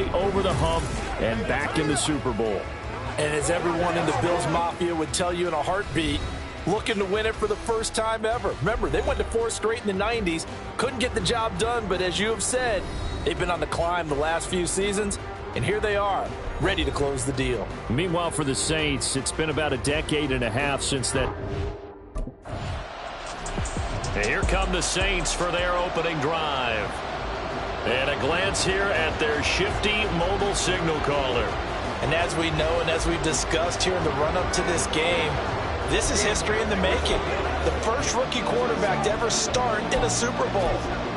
finally over the hump and back in the Super Bowl. And as everyone in the Bills Mafia would tell you in a heartbeat, looking to win it for the first time ever. Remember, they went to 4 straight in the 90s, couldn't get the job done, but as you have said, they've been on the climb the last few seasons, and here they are, ready to close the deal. Meanwhile, for the Saints, it's been about a decade and a half since that. And here come the Saints for their opening drive. And a glance here at their shifty mobile signal caller. And as we know and as we've discussed here in the run-up to this game, this is history in the making. The first rookie quarterback to ever start in a Super Bowl.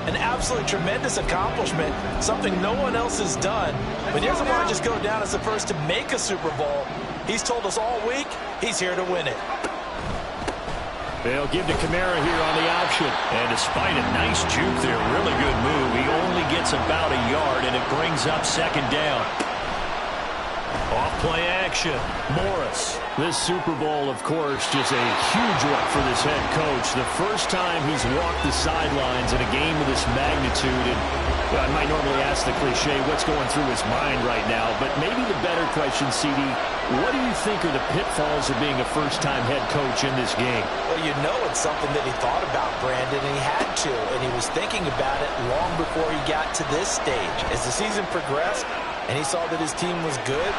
An absolutely tremendous accomplishment, something no one else has done. But he doesn't want to just go down as the first to make a Super Bowl. He's told us all week he's here to win it. They'll give to Kamara here on the option. And despite a nice juke there, really good move, he only gets about a yard, and it brings up second down. Off-play action, Morris. This Super Bowl, of course, just a huge one for this head coach. The first time he's walked the sidelines in a game of this magnitude. And I might normally ask the cliche, what's going through his mind right now? But maybe the better question, CD, what do you think are the pitfalls of being a first-time head coach in this game? Well, you know it's something that he thought about, Brandon, and he had to. And he was thinking about it long before he got to this stage. As the season progressed and he saw that his team was good,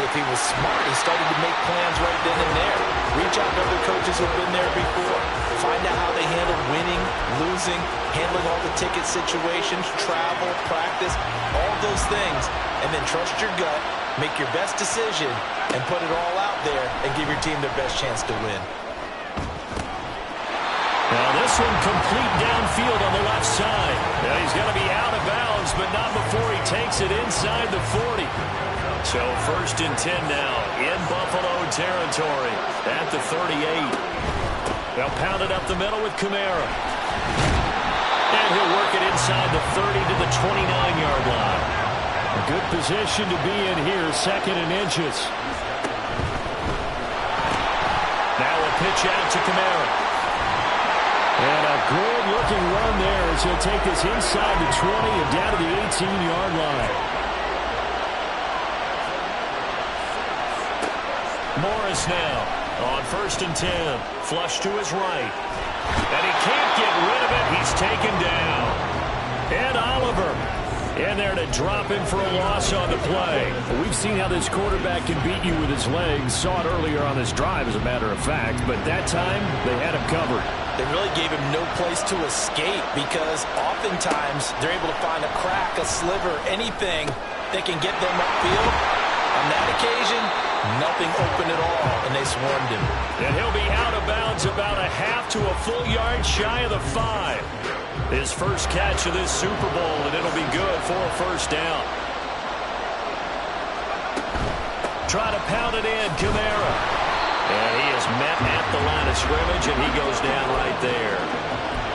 if he was smart, he started to make plans right then and there. Reach out to other coaches who've been there before. Find out how they handle winning, losing, handling all the ticket situations, travel, practice, all those things. And then trust your gut, make your best decision, and put it all out there and give your team their best chance to win. Now this one complete downfield on the left side. Now he's going to be out of bounds, but not before he takes it inside the 40. So first and 10 now in Buffalo territory at the 38. They'll pound it up the middle with Kamara. And he'll work it inside the 30 to the 29-yard line. A good position to be in here, second and inches. Now a pitch out to Kamara. And a good-looking run there as he'll take this inside the 20 and down to the 18-yard line. Morris now on first and 10. Flush to his right. And he can't get rid of it. He's taken down. And Oliver in there to drop him for a loss on the play. We've seen how this quarterback can beat you with his legs. Saw it earlier on this drive, as a matter of fact. But that time, they had him covered. They really gave him no place to escape because oftentimes they're able to find a crack, a sliver, anything that can get them upfield. On that occasion, nothing open at all, and they swarmed him. And he'll be out of bounds about a half to a full yard shy of the 5. His first catch of this Super Bowl, and it'll be good for a first down. Try to pound it in, Kamara. And he is met at the line of scrimmage, and he goes down right there.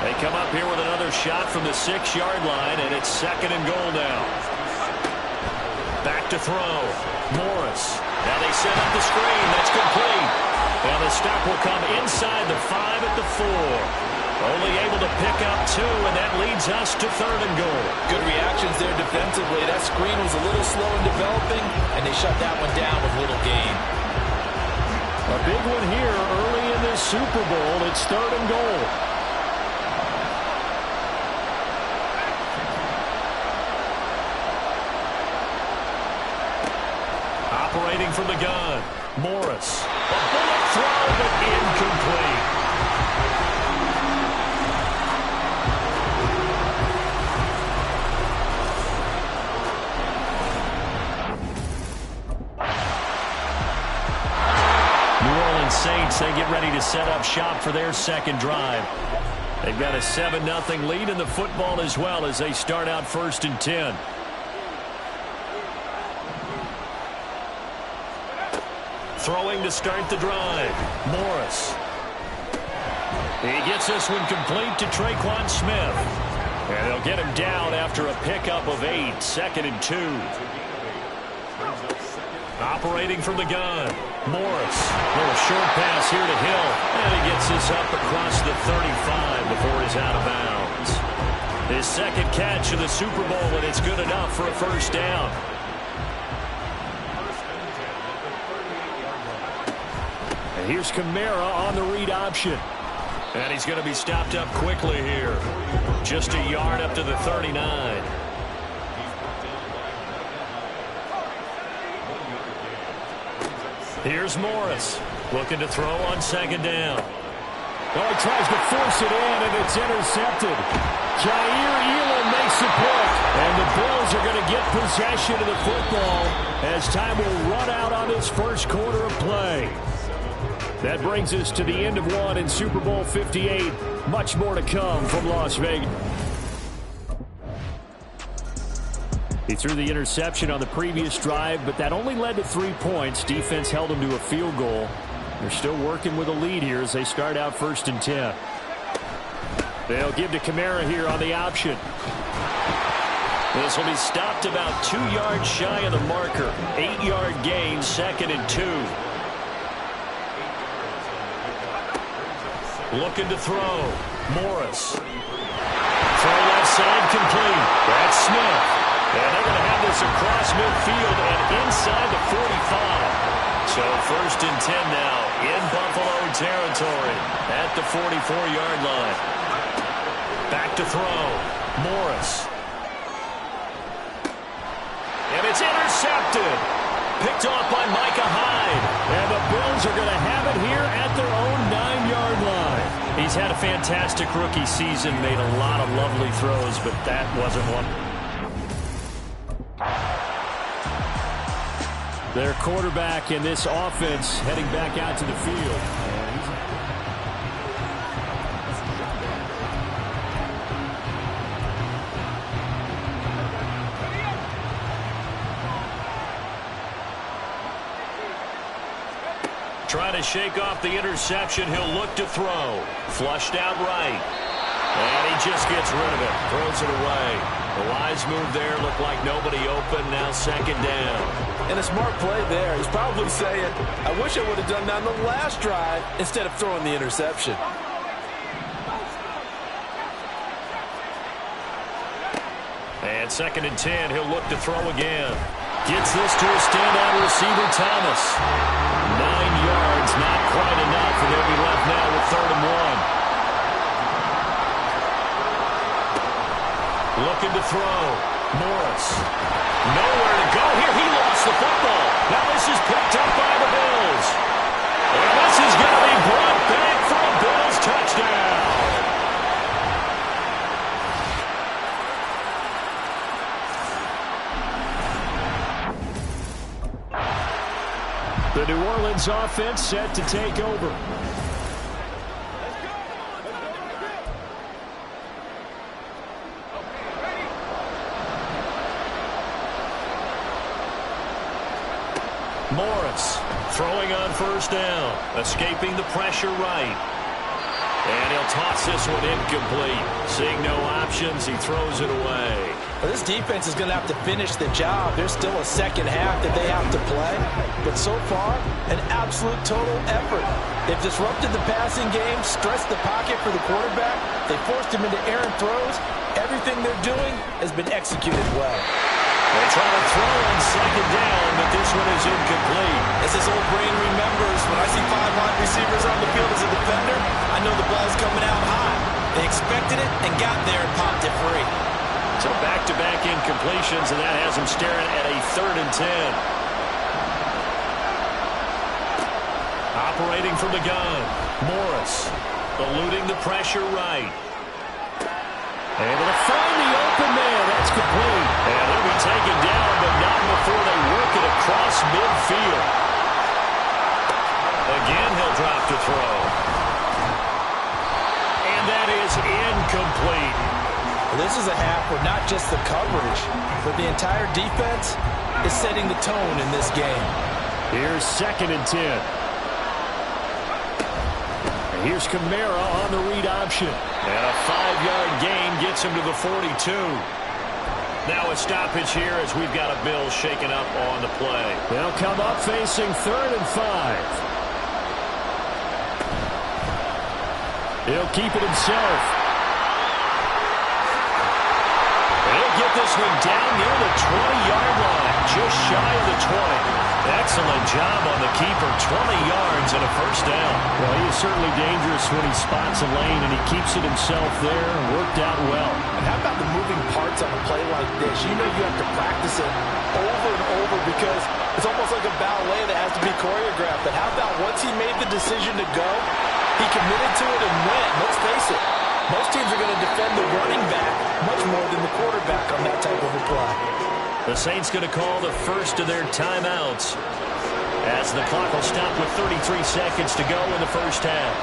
They come up here with another shot from the 6-yard line, and it's second and goal now. Back to throw. Morris. Now they set up the screen. That's complete. And the stop will come inside the 5 at the 4. Only able to pick up 2, and that leads us to third and goal. Good reactions there defensively. That screen was a little slow in developing, and they shut that one down with little gain. A big one here early in this Super Bowl. It's third and goal. Operating from the gun, Morris. A bullet throw, but incomplete. New Orleans Saints, they get ready to set up shop for their second drive. They've got a 7-0 lead in the football as well as they start out first and 10. Throwing to start the drive. Morris. He gets this one complete to Traquan Smith. And they'll get him down after a pickup of 8. Second and 2. Operating from the gun. Morris. Little short pass here to Hill. And he gets this up across the 35 before he's out of bounds. His second catch of the Super Bowl, and it's good enough for a first down. And here's Kamara on the read option. And he's going to be stopped up quickly here. Just a yard up to the 39. Here's Morris, looking to throw on second down. Oh, he tries to force it in, and it's intercepted. Jair Elam makes the pick, and the Bills are going to get possession of the football as time will run out on this first quarter of play. That brings us to the end of one in Super Bowl 58. Much more to come from Las Vegas. He threw the interception on the previous drive, but that only led to 3 points. Defense held him to a field goal. They're still working with a lead here as they start out 1st and 10. They'll give to Kamara here on the option. This will be stopped about 2 yards shy of the marker. 8-yard gain, 2nd and 2. Looking to throw. Morris. Throw left side complete. That's Smith. And they're going to have this across midfield and inside the 45. So 1st and 10 now in Buffalo territory at the 44-yard line. Back to throw. Morris. And it's intercepted. Picked off by Micah Hyde. And the Bills are going to have it here at their own 9-yard line. He's had a fantastic rookie season, made a lot of lovely throws, but that wasn't one. Their quarterback in this offense heading back out to the field. Trying to shake off the interception. He'll look to throw. Flushed out right. And he just gets rid of it. Throws it away. The wise move there. Looked like nobody open. Now 2nd down. And a smart play there. He's probably saying, I wish I would have done that on the last drive instead of throwing the interception. And 2nd and 10. He'll look to throw again. Gets this to a standout receiver, Thomas. 9 yards, not quite enough, and they'll be left now with 3rd and 1. Looking to throw. Morris. Nowhere to go here. He lost the football. Now this is picked up by the Bills. And this is going to be brought back for a Bills touchdown. The New Orleans offense set to take over. Morris throwing on 1st down, escaping the pressure right. And he'll toss this one incomplete. Seeing no options, he throws it away. Well, this defense is going to have to finish the job. There's still a second half that they have to play. But so far, an absolute total effort. They've disrupted the passing game, stressed the pocket for the quarterback. They forced him into errant throws. Everything they're doing has been executed well. They try to throw on 2nd down, but this one is incomplete. As his old brain remembers, when I see 5 wide receivers on the field as a defender, I know the ball's coming out high. They expected it and got there and popped it free. So back-to-back incompletions, and that has him staring at a 3rd and 10. Operating from the gun, Morris eluding the pressure right. Able to find the open man. That's complete. And they'll be taken down, but not before they work it across midfield. Again, he'll drop to throw. And that is incomplete. Well, this is a half where not just the coverage, but the entire defense is setting the tone in this game. Here's 2nd and 10. And here's Kamara on the read option. And a 5-yard gain gets him to the 42. Now a stoppage here as we've got a Bill shaken up on the play. They'll come up facing 3rd and 5. He'll keep it himself. He'll get this one down near the 20-yard line, just shy of the 20. Excellent job on the keeper. 20 yards and a first down. Well, he is certainly dangerous when he spots a lane, and he keeps it himself there. Worked out well. And how about the moving parts on a play like this? You know you have to practice it over and over because it's almost like a ballet that has to be choreographed. But how about once he made the decision to go, he committed to it and went. Let's face it, most teams are going to defend the running back much more than the quarterback on that type of a play. The Saints going to call the first of their timeouts as the clock will stop with 33 seconds to go in the first half.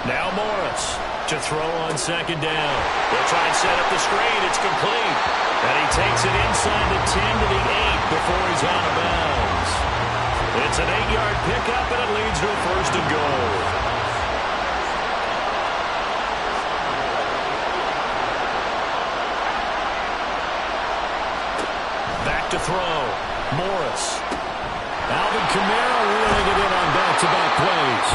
Now Morris to throw on second down. They'll try and set up the screen. It's complete. And he takes it inside the 10 to the 8 before he's out of bounds. It's an 8-yard pickup, and it leads to a first and goal. To throw. Morris. Alvin Kamara reeling it in on back-to-back plays.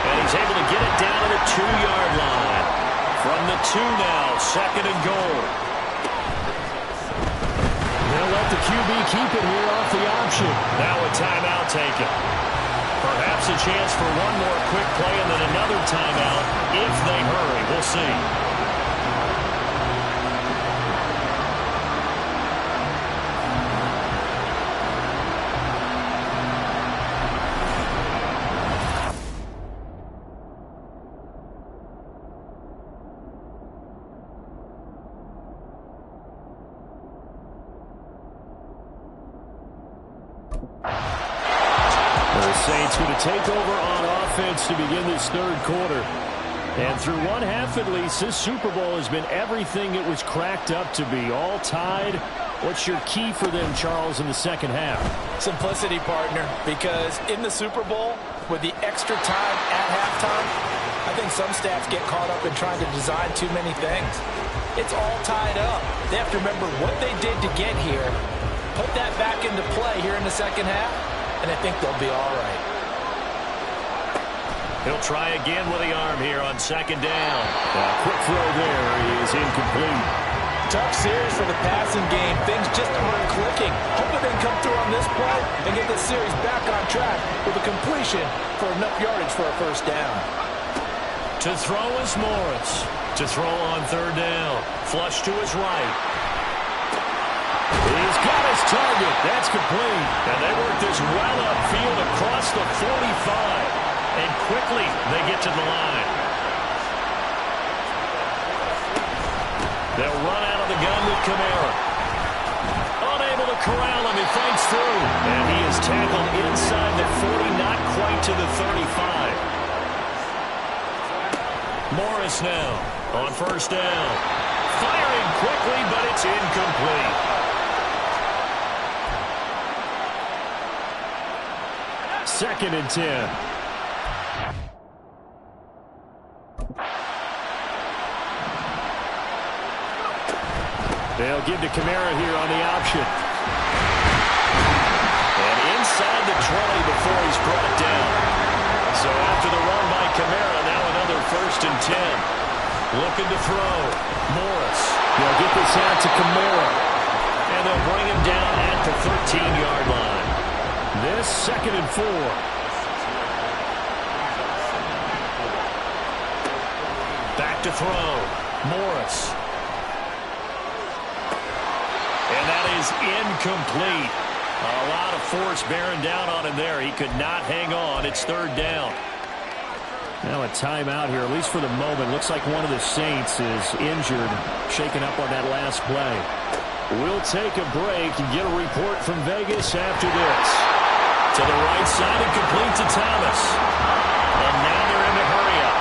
And he's able to get it down to the 2-yard line. From the 2 now, second and goal. They'll let the QB keep it here off the option. Now a timeout taken. Perhaps a chance for one more quick play and then another timeout if they hurry. We'll see. Saints going to take over on offense to begin this third quarter. And through one half at least, this Super Bowl has been everything it was cracked up to be. All tied. What's your key for them, Charles, in the second half? Simplicity, partner, because in the Super Bowl, with the extra time at halftime, I think some stats get caught up in trying to design too many things. It's all tied up. They have to remember what they did to get here, put that back into play here in the second half, and I think they'll be all right. He'll try again with the arm here on second down. Quick throw there. He is incomplete. Tough series for the passing game. Things just aren't clicking. Hoping they can come through on this play and get this series back on track with a completion for enough yardage for a first down. To throw is Morris. To throw on third down. Flush to his right. He's got his target. That's complete. And they work this well upfield across the 45. And quickly they get to the line. They'll run out of the gun with Kamara. Unable to corral him. He fights through. And he is tackled inside the 40, not quite to the 35. Morris now on first down. Firing quickly, but it's incomplete. Second and 10. They'll give to Kamara here on the option. And inside the 20 before he's brought down. So after the run by Kamara, now another first and 10. Looking to throw. Morris. They'll get this out to Kamara. And they'll bring him down at the 13-yard line. This second and 4. Back to throw. Morris. And that is incomplete. A lot of force bearing down on him there. He could not hang on. It's third down. Now a timeout here, at least for the moment. Looks like one of the Saints is injured, shaken up on that last play. We'll take a break and get a report from Vegas after this. To the right side and complete to Thomas. And now they're in the hurry up.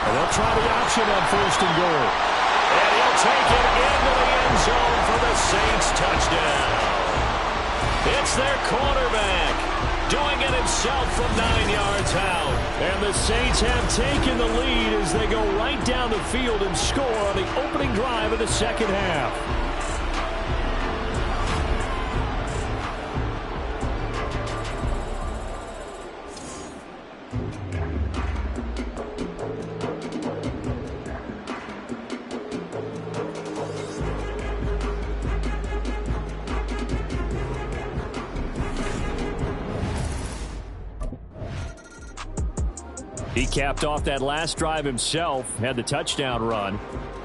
And they'll try the option on first and goal. And he'll take it into the end zone for the Saints touchdown. It's their quarterback doing it himself from 9 yards out. And the Saints have taken the lead as they go right down the field and score on the opening drive of the second half. He capped off that last drive himself, had the touchdown run.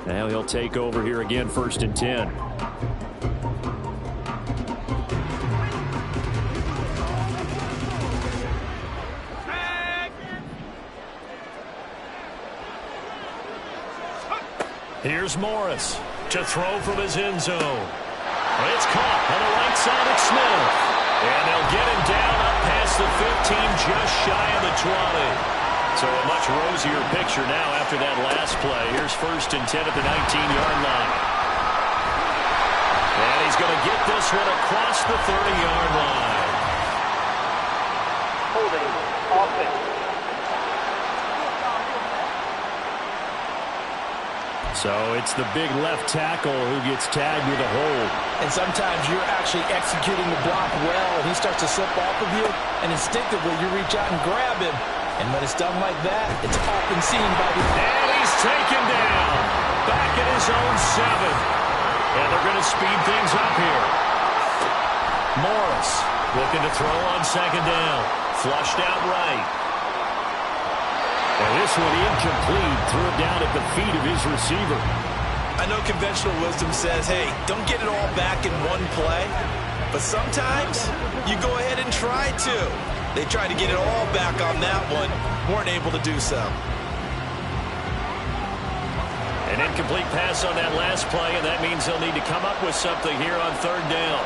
Now he'll take over here again, 1st and 10. Here's Morris to throw from his end zone. It's caught on the right side of Smith. And they'll get him down up past the 15, just shy of the 20. So a much rosier picture now after that last play. Here's 1st and 10 at the 19-yard line. And he's going to get this one across the 30-yard line. Holding offense. So it's the big left tackle who gets tagged with a hold. And sometimes you're actually executing the block well, and he starts to slip off of you, and instinctively you reach out and grab him. And when it's done like that, it's often seen by the... And he's taken down. Back at his own 7. And they're going to speed things up here. Morris looking to throw on 2nd down. Flushed out right. And this one incomplete. Threw it down at the feet of his receiver. I know conventional wisdom says, hey, don't get it all back in one play. But sometimes you go ahead and try to. They tried to get it all back on that one. Weren't able to do so. An incomplete pass on that last play, and that means they'll need to come up with something here on 3rd down.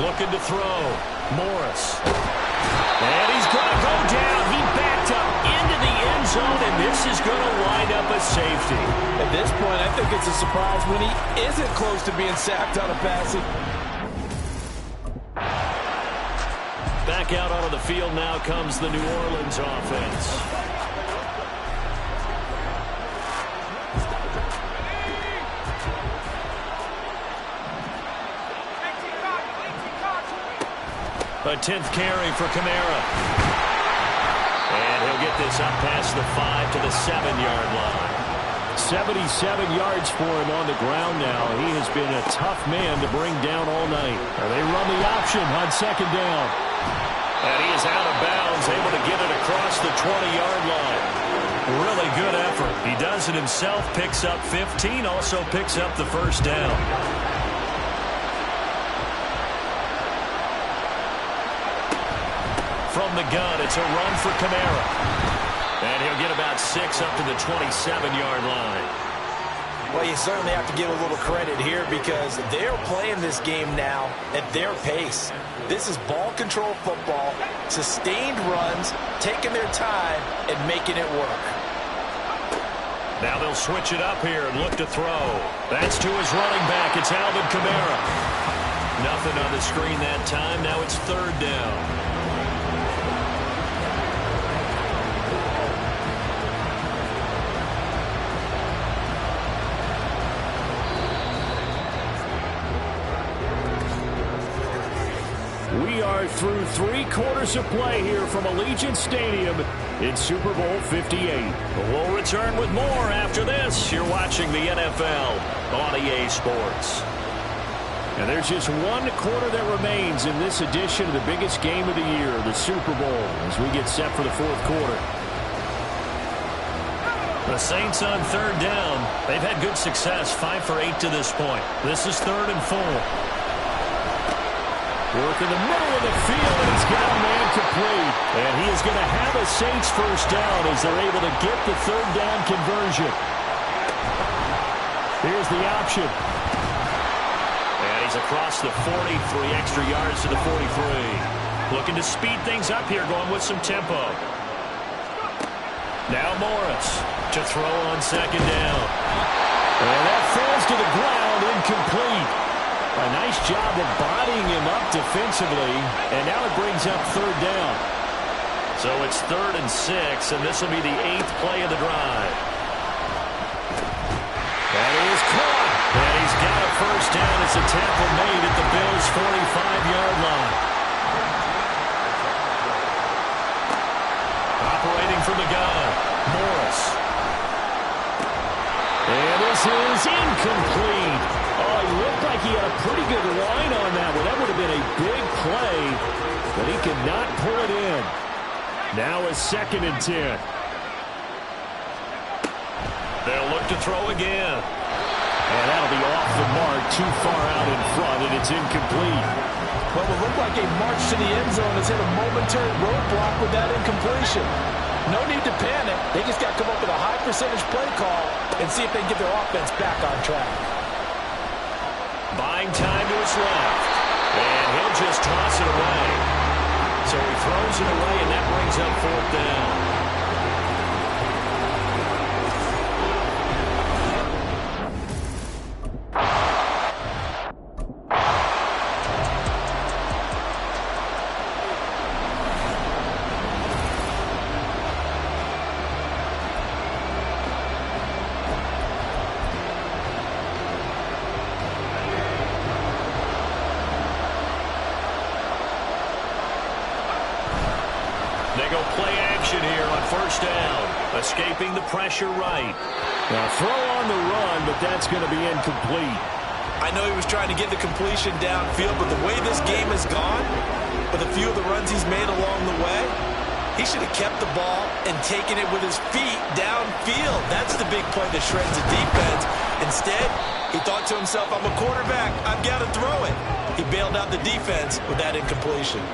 Looking to throw. Morris. And he's going to go down. He backed up into the end zone, and this is going to wind up a safety. At this point, I think it's a surprise when he isn't close to being sacked on a passing. Back out onto the field now comes the New Orleans offense. A 10th carry for Kamara. And he'll get this up past the 5 to the 7-yard line. 77 yards for him on the ground now. He has been a tough man to bring down all night. They run the option on 2nd down. And he is out of bounds, able to get it across the 20-yard line. Really good effort. He does it himself, picks up 15, also picks up the 1st down. From the gun, it's a run for Kamara. And he'll get about 6 up to the 27-yard line. Well, you certainly have to give a little credit here because they're playing this game now at their pace. This is ball control football, sustained runs, taking their time, and making it work. Now they'll switch it up here and look to throw. That's to his running back. It's Alvin Kamara. Nothing on the screen that time. Now it's 3rd down. We are through 3 quarters of play here from Allegiant Stadium in Super Bowl 58. We'll return with more after this. You're watching the NFL on EA Sports. And there's just 1 quarter that remains in this edition of the biggest game of the year, the Super Bowl, as we get set for the 4th quarter. The Saints on 3rd down. They've had good success, 5 for 8 to this point. This is 3rd and 4. Work in the middle of the field, and he's got a man complete. And he is going to have a Saints 1st down as they're able to get the 3rd down conversion. Here's the option. And he's across the 40, 3 extra yards to the 43. Looking to speed things up here, going with some tempo. Now Morris to throw on 2nd down. And that falls to the ground, incomplete. A nice job of bodying him up defensively, and now it brings up 3rd down. So it's 3rd and 6, and this will be the 8th play of the drive. That is caught. And he's got a 1st down as the tackle made at the Bills' 45-yard line. Operating from the gun, Morris. And this is incomplete. Oh, he looked like he had a pretty good line on that one. That would have been a big play, but he could not pull it in. Now a 2nd and 10. They'll look to throw again. And that'll be off the mark, too far out in front, and it's incomplete. Well, it looked like a march to the end zone has hit a momentary roadblock with that incompletion. No need to panic. They just got to come up with a high percentage play call and see if they can get their offense back on track. Buying time to his left. And he'll just toss it away. So he throws it away, and that brings up 4th down. They go play action here on 1st down. Escaping the pressure right. Now throw on the run, but that's going to be incomplete. I know he was trying to get the completion downfield, but the way this game has gone, with a few of the runs he's made along the way, he should have kept the ball and taken it with his feet downfield. That's the big play that shreds the defense. Instead, he thought to himself, I'm a quarterback. I've got to throw it. He bailed out the defense with that incompletion.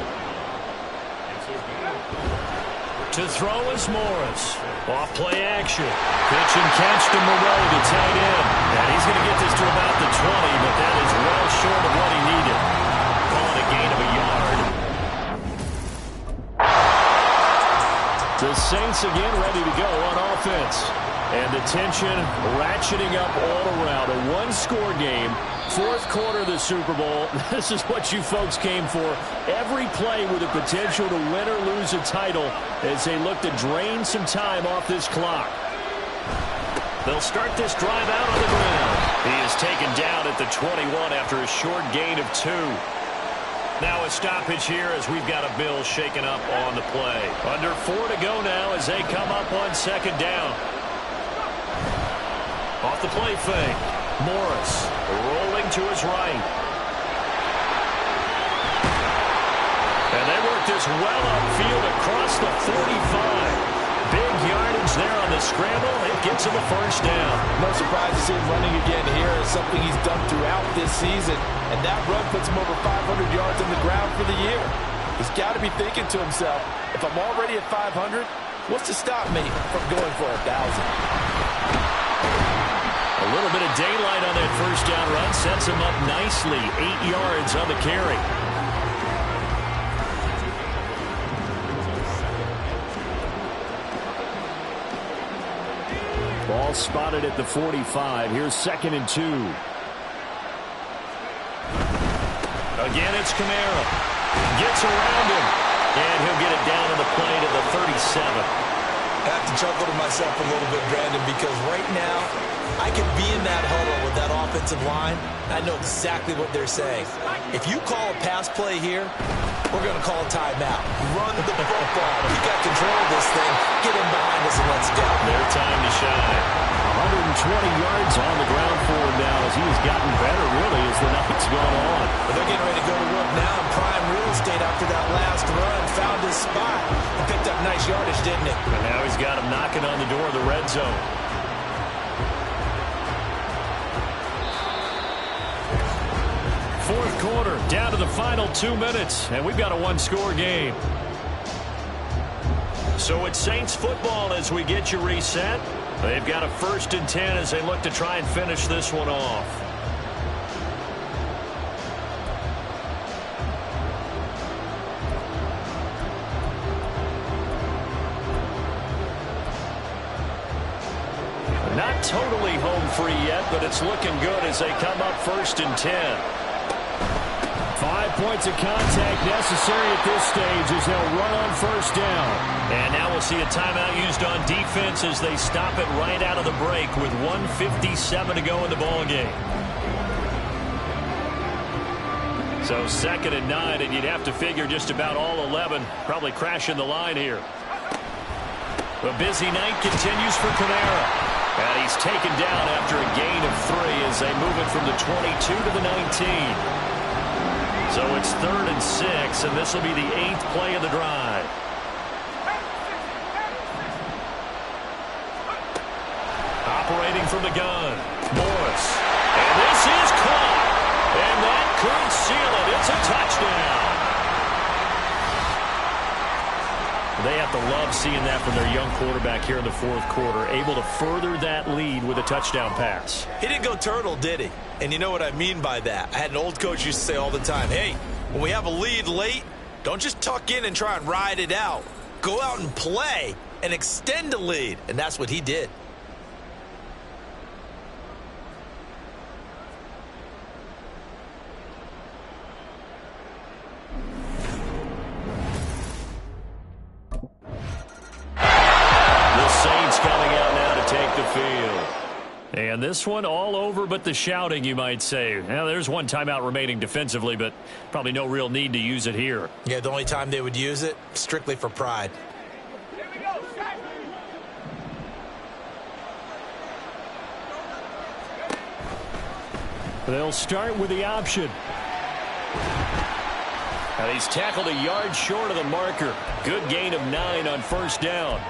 To throw is Morris. Off play action. Pitch and catch to Moreau to tight end. And he's going to get this to about the 20, but that is well short of what he needed. Calling a gain of a yard. The Saints again ready to go on offense. And the tension ratcheting up all around. A one-score game. 4th quarter of the Super Bowl. This is what you folks came for. Every play with the potential to win or lose a title as they look to drain some time off this clock. They'll start this drive out on the ground. He is taken down at the 21 after a short gain of 2. Now a stoppage here as we've got a Bill shaken up on the play. Under 4 to go now as they come up on 2nd down. Off the play fake. Morris rolling to his right. And they work this well upfield across the 45. Big yardage there on the scramble. It gets him a 1st down. No surprise to see him running again here. It's something he's done throughout this season. And that run puts him over 500 yards on the ground for the year. He's got to be thinking to himself, if I'm already at 500, what's to stop me from going for 1,000? A little bit of daylight on that 1st down run sets him up nicely. 8 yards on the carry. Ball spotted at the 45. Here's 2nd and 2. Again, it's Kamara. Gets around him. And he'll get it down on the play to the 37. I have to chuckle to myself a little bit, Brandon, because right now, I can be in that huddle with that offensive line. I know exactly what they're saying. If you call a pass play here, we're going to call a timeout. Run the football. We got control of this thing. Get in behind us and let's go. Their time to shine. 120 yards on the ground for him now as he has gotten better, really, as the night's gone on. But they're getting ready to go to work now in prime real estate after that last run. Found his spot and picked up nice yardage, didn't he? And now he's got him knocking on the door of the red zone. Fourth quarter, down to the final 2 minutes, and we've got a one-score game. So it's Saints football as we get you reset. They've got a 1st and 10 as they look to try and finish this one off. Not totally home free yet, but it's looking good as they come up 1st and 10. 5 points of contact necessary at this stage as they'll run on 1st down. And now we'll see a timeout used on defense as they stop it right out of the break with 1:57 to go in the ballgame. So 2nd and 9, and you'd have to figure just about all 11 probably crashing the line here. A busy night continues for Kamara. And he's taken down after a gain of 3 as they move it from the 22 to the 19. So it's 3rd and 6, and this will be the 8th play of the drive. operating from the gun. Morris. And this is caught. And that could seal it. It's a touchdown. They have to love seeing that from their young quarterback here in the fourth quarter, able to further that lead with a touchdown pass. He didn't go turtle, did he? And you know what I mean by that. I had an old coach used to say all the time, hey, when we have a lead late, don't just tuck in and try and ride it out. Go out and play and extend the lead. And that's what he did. And this one all over but the shouting, you might say. Now, there's one timeout remaining defensively, but probably no real need to use it here. Yeah, the only time they would use it, strictly for pride. They'll start with the option. And he's tackled a yard short of the marker. Good gain of 9 on first down.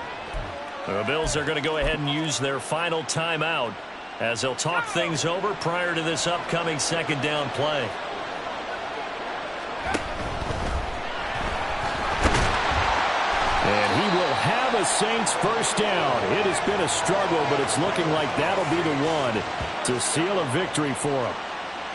The Bills are going to go ahead and use their final timeout as they'll talk things over prior to this upcoming second down play. And he will have a Saints first down. It has been a struggle, but it's looking like that'll be the one to seal a victory for him.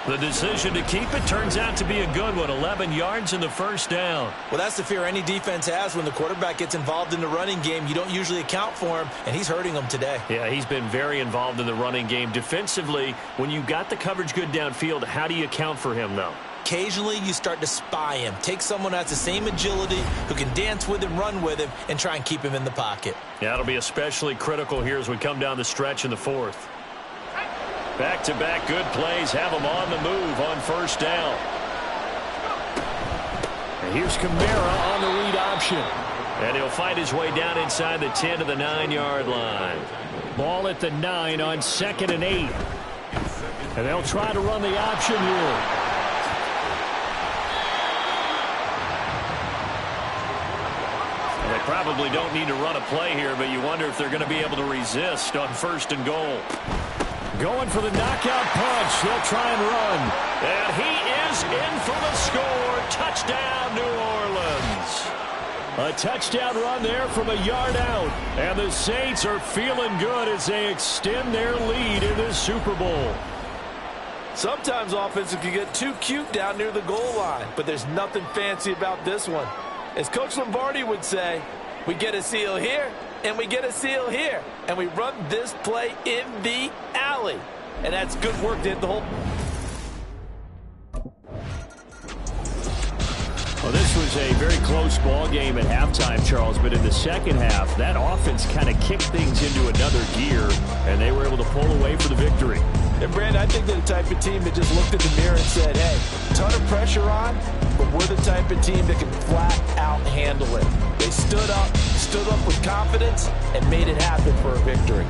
The decision to keep it turns out to be a good one. 11 yards in the first down. Well, that's the fear any defense has when the quarterback gets involved in the running game. You don't usually account for him, and he's hurting them today. Yeah, he's been very involved in the running game. Defensively, when you got the coverage good downfield, how do you account for him, though? Occasionally, you start to spy him. Take someone who has the same agility, who can dance with him, run with him, and try and keep him in the pocket. Yeah, that'll be especially critical here as we come down the stretch in the fourth. Back-to-back good plays have them on the move on first down. And here's Kamara on the read option. And he'll find his way down inside the 10 to the 9-yard line. Ball at the 9 on 2nd and 8. And they'll try to run the option here. They probably don't need to run a play here, but you wonder if they're going to be able to resist on 1st and goal. Going for the knockout punch. They'll try and run. And he is in for the score. Touchdown, New Orleans. A touchdown run there from a yard out. And the Saints are feeling good as they extend their lead in this Super Bowl. Sometimes offenses can get too cute down near the goal line, but there's nothing fancy about this one. As Coach Lombardi would say, we get a seal here, and we get a seal here, and we run this play in the alley. And that's good work to hit the hole. Well, this was a very close ball game at halftime, Charles, but in the second half, that offense kind of kicked things into another gear, and they were able to pull away for the victory. And, Brandon, I think they're the type of team that just looked at the mirror and said, hey, ton of pressure on, but we're the type of team that can flat out handle it. They stood up with confidence and made it happen for a victory.